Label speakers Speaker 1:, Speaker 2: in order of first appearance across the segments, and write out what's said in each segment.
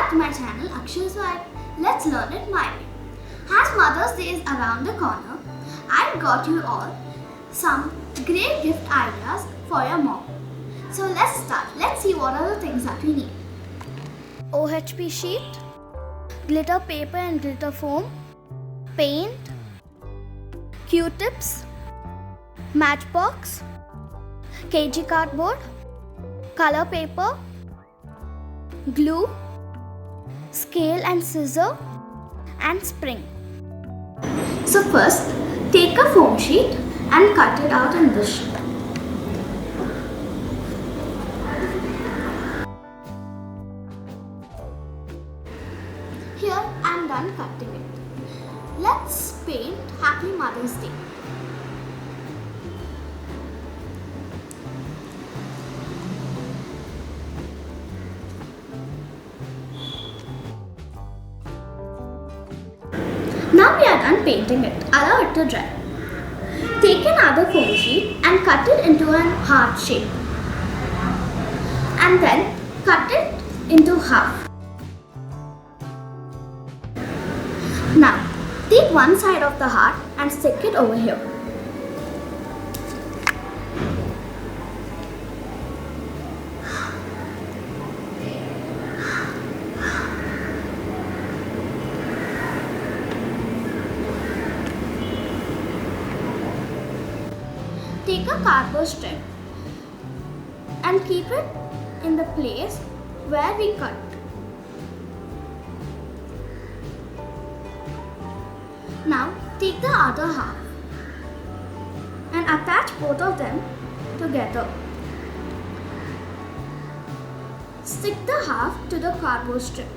Speaker 1: back to my channel Akshatha. Let's learn it my way. As Mother's Day is around the corner, I've got you all some great gift ideas for your mom. So let's start. Let's see what are the things that we need. OHP sheet, glitter paper and glitter foam, paint, Q-tips, matchbox, kg cardboard, color paper, glue, scale and scissor, and spring. So first, take a foam sheet and cut it out in this shape. Here I am done cutting it. Let's paint Happy Mother's Day. Now we are done painting it. Allow it to dry. Take another foam sheet and cut it into a heart shape. And then cut it into half. Now take one side of the heart and stick it over here. Take a cardboard strip and keep it in the place where we cut. Now take the other half and attach both of them together. Stick the half to the cardboard strip.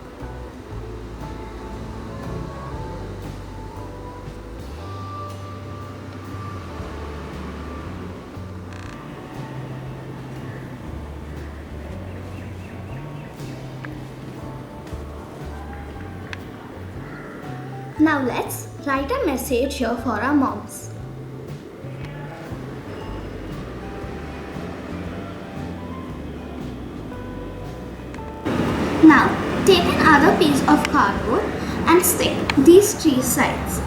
Speaker 1: Now let's write a message here for our moms. Now take another piece of cardboard and stick these three sides.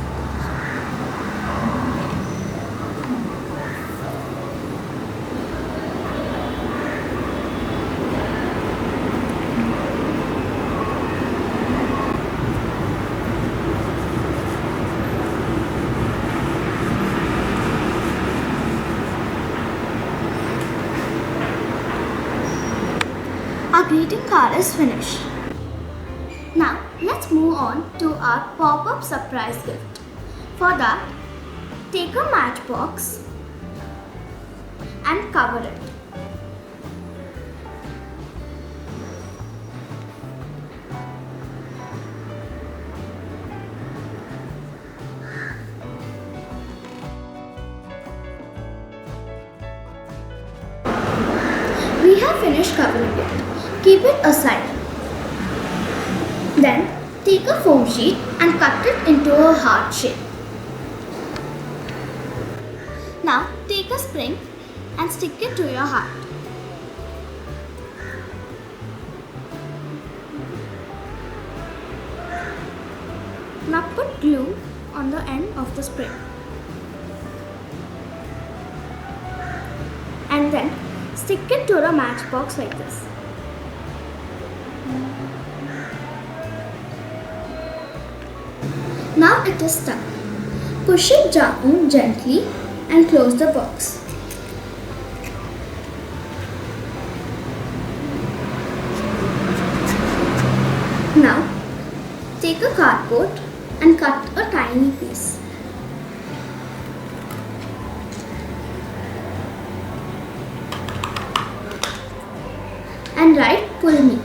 Speaker 1: Our greeting card is finished. Now let's move on to our pop-up surprise gift. For that, take a matchbox and cover it. We have finished covering it. Keep it aside. Then take a foam sheet and cut it into a heart shape. Now take a spring and stick it to your heart. Now put glue on the end of the spring. And then stick it to the matchbox like this. Now it is stuck. Push it down gently and close the box. Now take a cardboard and cut a tiny piece. And write "Pull me."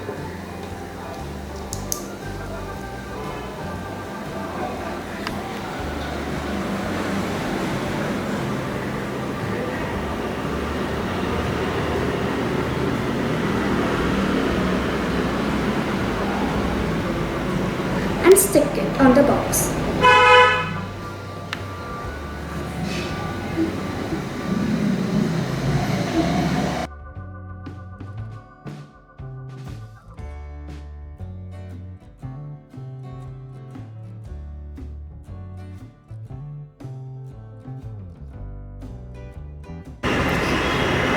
Speaker 1: And stick it on the box.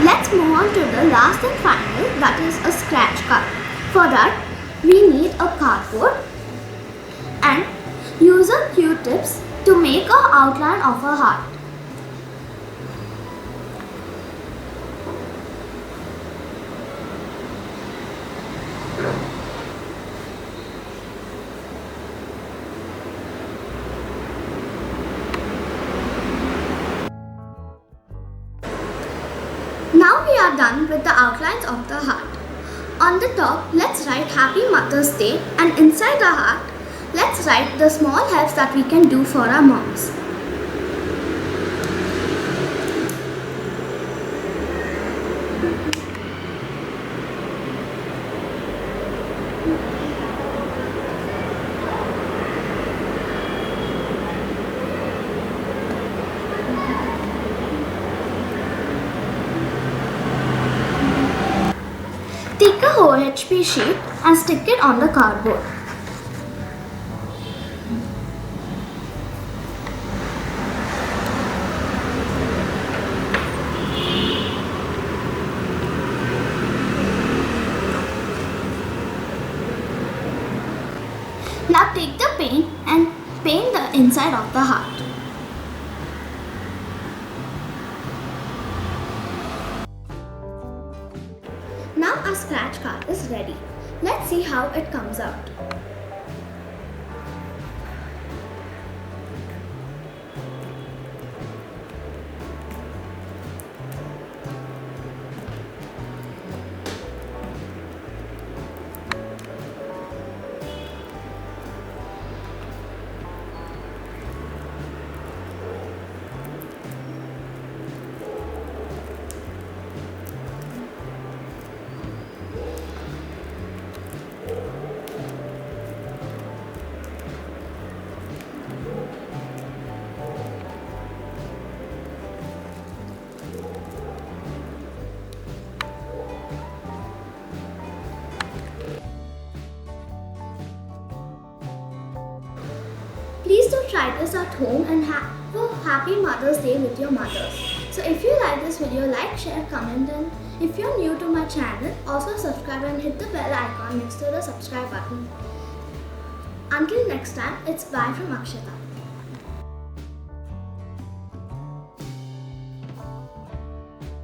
Speaker 1: Let's move on to the last and final, that is a scratch card. For that, we need a cardboard and use a Q-tips to make an outline of a heart. Now we are done with the outlines of the heart. On the top, let's write Happy Mother's Day, and inside the heart, let's write the small helps that we can do for our moms. Take a OHP sheet and stick it on the cardboard. Now take the paint and paint the inside of the heart. Now our scratch card is ready. Let's see how it comes out. Please do try this at home and have a happy Mother's Day with your mothers. So if you like this video, like, share, comment, and if you're new to my channel, also subscribe and hit the bell icon next to the subscribe button. Until next time, it's bye from Akshatha.